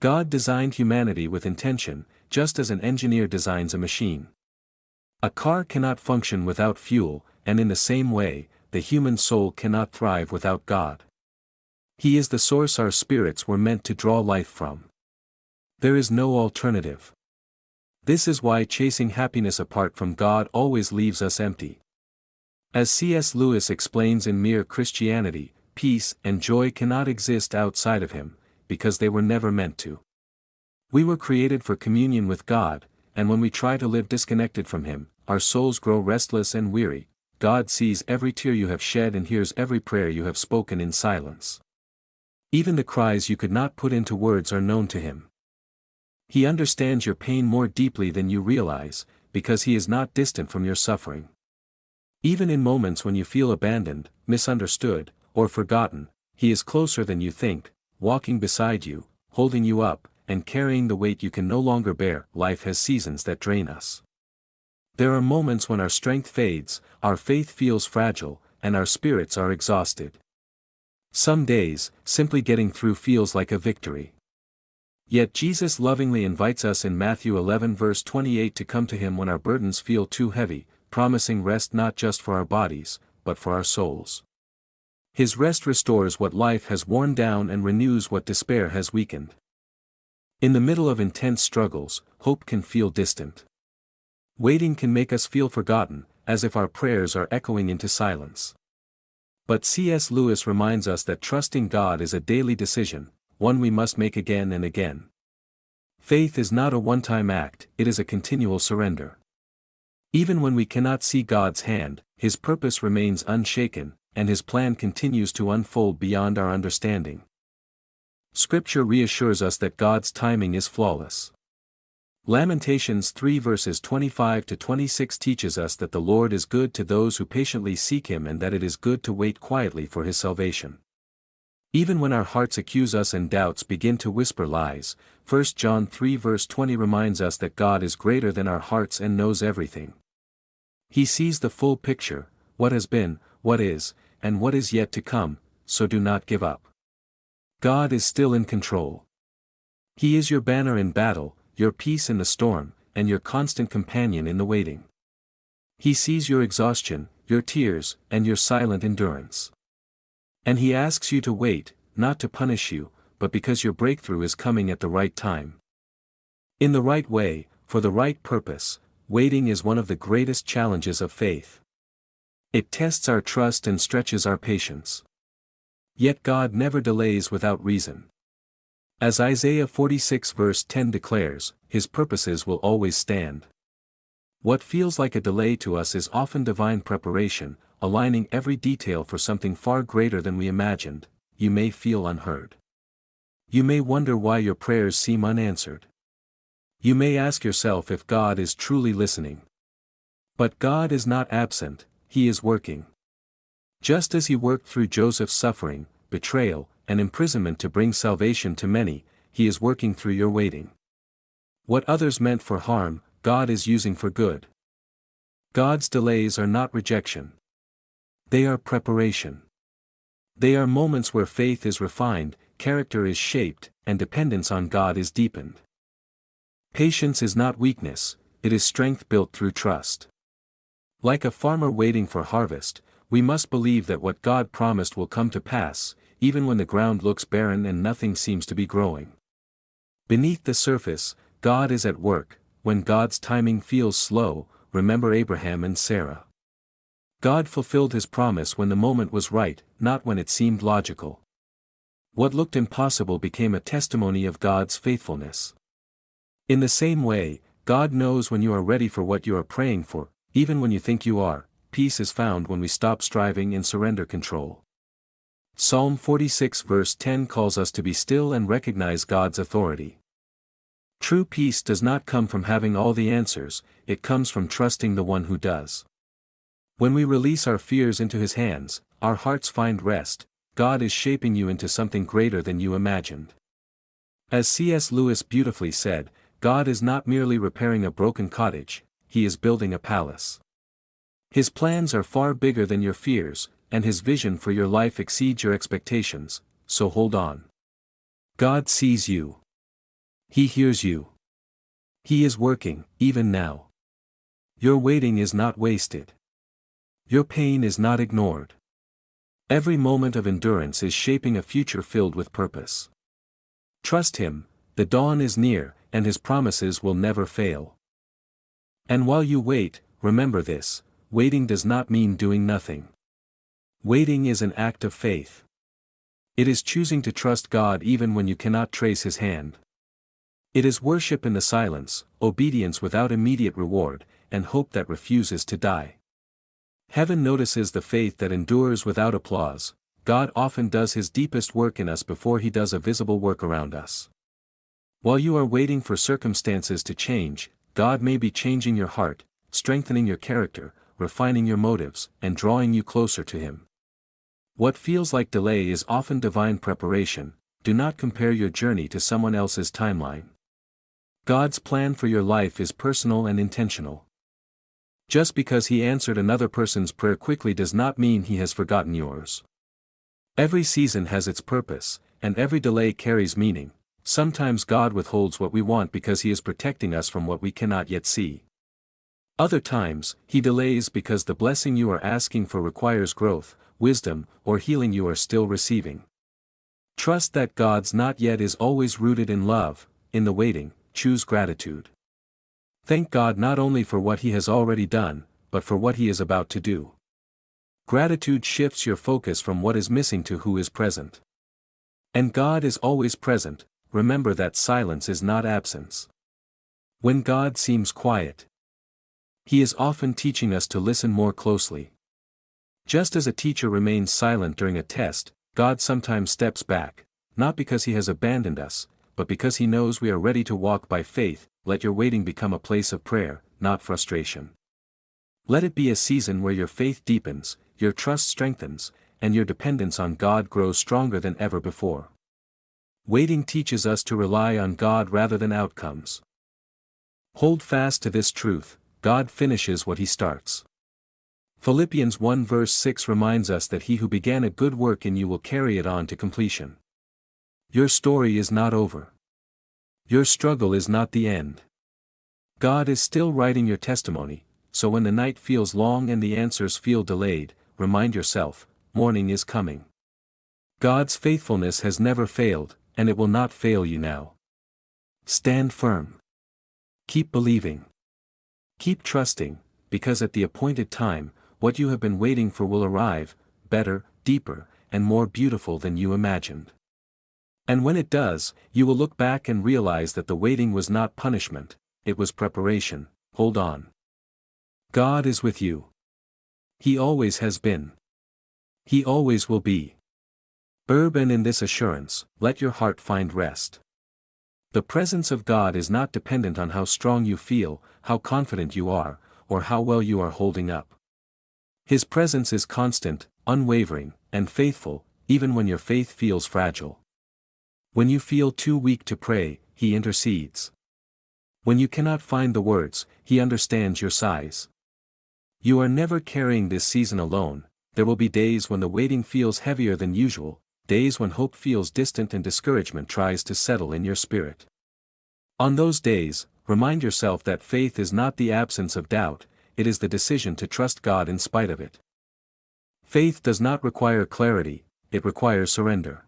God designed humanity with intention, just as an engineer designs a machine. A car cannot function without fuel, and in the same way, the human soul cannot thrive without God. He is the source our spirits were meant to draw life from. There is no alternative. This is why chasing happiness apart from God always leaves us empty. As C.S. Lewis explains in Mere Christianity, peace and joy cannot exist outside of Him, because they were never meant to. We were created for communion with God, and when we try to live disconnected from Him, our souls grow restless and weary. God sees every tear you have shed and hears every prayer you have spoken in silence. Even the cries you could not put into words are known to Him. He understands your pain more deeply than you realize, because He is not distant from your suffering. Even in moments when you feel abandoned, misunderstood, or forgotten, He is closer than you think, walking beside you, holding you up, and carrying the weight you can no longer bear. Life has seasons that drain us. There are moments when our strength fades, our faith feels fragile, and our spirits are exhausted. Some days, simply getting through feels like a victory. Yet Jesus lovingly invites us in Matthew 11 verse 28 to come to Him when our burdens feel too heavy, promising rest not just for our bodies, but for our souls. His rest restores what life has worn down and renews what despair has weakened. In the middle of intense struggles, hope can feel distant. Waiting can make us feel forgotten, as if our prayers are echoing into silence. But C.S. Lewis reminds us that trusting God is a daily decision, one we must make again and again. Faith is not a one-time act, it is a continual surrender. Even when we cannot see God's hand, His purpose remains unshaken, and His plan continues to unfold beyond our understanding. Scripture reassures us that God's timing is flawless. Lamentations 3 verses 25 to 26 teaches us that the Lord is good to those who patiently seek Him and that it is good to wait quietly for His salvation. Even when our hearts accuse us and doubts begin to whisper lies, 1 John 3 verse 20 reminds us that God is greater than our hearts and knows everything. He sees the full picture, what has been, what is, and what is yet to come, so do not give up. God is still in control. He is your banner in battle, your peace in the storm, and your constant companion in the waiting. He sees your exhaustion, your tears, and your silent endurance. And He asks you to wait, not to punish you, but because your breakthrough is coming at the right time. In the right way, for the right purpose, waiting is one of the greatest challenges of faith. It tests our trust and stretches our patience. Yet God never delays without reason. As Isaiah 46 verse 10 declares, His purposes will always stand. What feels like a delay to us is often divine preparation, aligning every detail for something far greater than we imagined. You may feel unheard. You may wonder why your prayers seem unanswered. You may ask yourself if God is truly listening. But God is not absent, He is working. Just as He worked through Joseph's suffering, betrayal, and imprisonment to bring salvation to many, He is working through your waiting. What others meant for harm, God is using for good. God's delays are not rejection. They are preparation. They are moments where faith is refined, character is shaped, and dependence on God is deepened. Patience is not weakness, it is strength built through trust. Like a farmer waiting for harvest, we must believe that what God promised will come to pass, even when the ground looks barren and nothing seems to be growing. Beneath the surface, God is at work. When God's timing feels slow, remember Abraham and Sarah. God fulfilled His promise when the moment was right, not when it seemed logical. What looked impossible became a testimony of God's faithfulness. In the same way, God knows when you are ready for what you are praying for, even when you think you are. Peace is found when we stop striving and surrender control. Psalm 46 verse 10 calls us to be still and recognize God's authority. True peace does not come from having all the answers, it comes from trusting the One who does. When we release our fears into His hands, our hearts find rest. God is shaping you into something greater than you imagined. As C.S. Lewis beautifully said, God is not merely repairing a broken cottage, He is building a palace. His plans are far bigger than your fears, and His vision for your life exceeds your expectations, so hold on. God sees you. He hears you. He is working, even now. Your waiting is not wasted. Your pain is not ignored. Every moment of endurance is shaping a future filled with purpose. Trust Him, the dawn is near, and His promises will never fail. And while you wait, remember this: waiting does not mean doing nothing. Waiting is an act of faith. It is choosing to trust God even when you cannot trace His hand. It is worship in the silence, obedience without immediate reward, and hope that refuses to die. Heaven notices the faith that endures without applause. God often does His deepest work in us before He does a visible work around us. While you are waiting for circumstances to change, God may be changing your heart, strengthening your character, refining your motives, and drawing you closer to Him. What feels like delay is often divine preparation. Do not compare your journey to someone else's timeline. God's plan for your life is personal and intentional. Just because He answered another person's prayer quickly does not mean He has forgotten yours. Every season has its purpose, and every delay carries meaning. Sometimes God withholds what we want because He is protecting us from what we cannot yet see. Other times, He delays because the blessing you are asking for requires growth, wisdom, or healing you are still receiving. Trust that God's not yet is always rooted in love. In the waiting, choose gratitude. Thank God not only for what He has already done, but for what He is about to do. Gratitude shifts your focus from what is missing to who is present. And God is always present. Remember that silence is not absence. When God seems quiet, He is often teaching us to listen more closely. Just as a teacher remains silent during a test, God sometimes steps back, not because He has abandoned us, but because He knows we are ready to walk by faith. Let your waiting become a place of prayer, not frustration. Let it be a season where your faith deepens, your trust strengthens, and your dependence on God grows stronger than ever before. Waiting teaches us to rely on God rather than outcomes. Hold fast to this truth: God finishes what He starts. Philippians 1 verse 6 reminds us that He who began a good work in you will carry it on to completion. Your story is not over. Your struggle is not the end. God is still writing your testimony, so when the night feels long and the answers feel delayed, remind yourself, morning is coming. God's faithfulness has never failed, and it will not fail you now. Stand firm. Keep believing. Keep trusting, because at the appointed time, what you have been waiting for will arrive, better, deeper, and more beautiful than you imagined. And when it does, you will look back and realize that the waiting was not punishment, it was preparation. Hold on. God is with you. He always has been. He always will be. And in this assurance, let your heart find rest. The presence of God is not dependent on how strong you feel, how confident you are, or how well you are holding up. His presence is constant, unwavering, and faithful, even when your faith feels fragile. When you feel too weak to pray, He intercedes. When you cannot find the words, He understands your sighs. You are never carrying this season alone. There will be days when the waiting feels heavier than usual, days when hope feels distant and discouragement tries to settle in your spirit. On those days, remind yourself that faith is not the absence of doubt, it is the decision to trust God in spite of it. Faith does not require clarity, it requires surrender.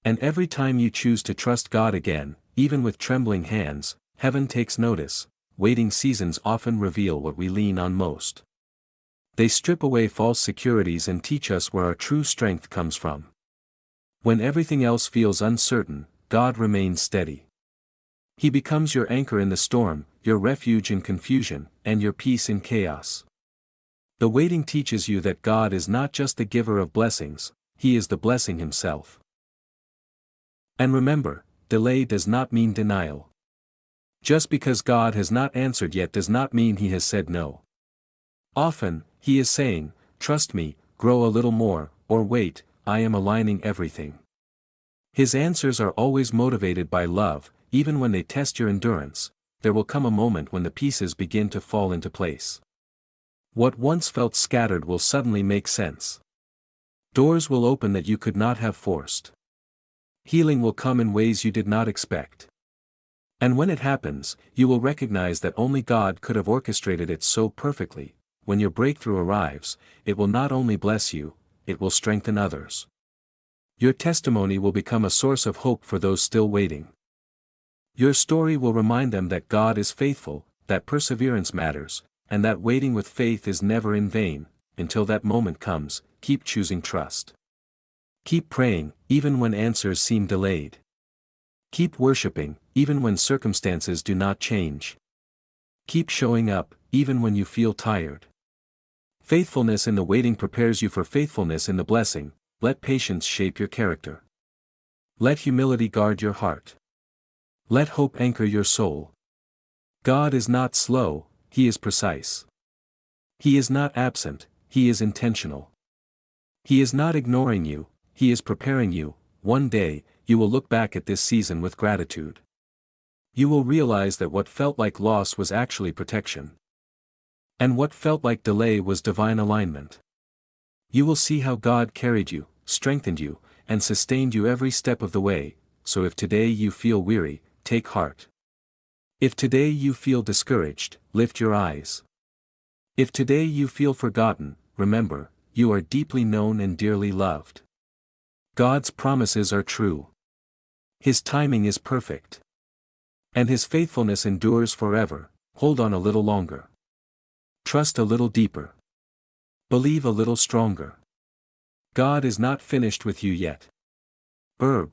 And every time you choose to trust God again, even with trembling hands, heaven takes notice. Waiting seasons often reveal what we lean on most. They strip away false securities and teach us where our true strength comes from. When everything else feels uncertain, God remains steady. He becomes your anchor in the storm, your refuge in confusion, and your peace in chaos. The waiting teaches you that God is not just the giver of blessings, He is the blessing Himself. And remember, delay does not mean denial. Just because God has not answered yet does not mean He has said no. Often, He is saying, trust me, grow a little more, or wait, I am aligning everything. His answers are always motivated by love. Even when they test your endurance, there will come a moment when the pieces begin to fall into place. What once felt scattered will suddenly make sense. Doors will open that you could not have forced. Healing will come in ways you did not expect. And when it happens, you will recognize that only God could have orchestrated it so perfectly. When your breakthrough arrives, it will not only bless you, it will strengthen others. Your testimony will become a source of hope for those still waiting. Your story will remind them that God is faithful, that perseverance matters, and that waiting with faith is never in vain. Until that moment comes, keep choosing trust. Keep praying, even when answers seem delayed. Keep worshiping, even when circumstances do not change. Keep showing up, even when you feel tired. Faithfulness in the waiting prepares you for faithfulness in the blessing. Let patience shape your character. Let humility guard your heart. Let hope anchor your soul. God is not slow, He is precise. He is not absent, He is intentional. He is not ignoring you, He is preparing you. One day, you will look back at this season with gratitude. You will realize that what felt like loss was actually protection. And what felt like delay was divine alignment. You will see how God carried you, strengthened you, and sustained you every step of the way. So if today you feel weary, take heart. If today you feel discouraged, lift your eyes. If today you feel forgotten, remember, you are deeply known and dearly loved. God's promises are true. His timing is perfect. And His faithfulness endures forever. Hold on a little longer. Trust a little deeper. Believe a little stronger. God is not finished with you yet. Verb.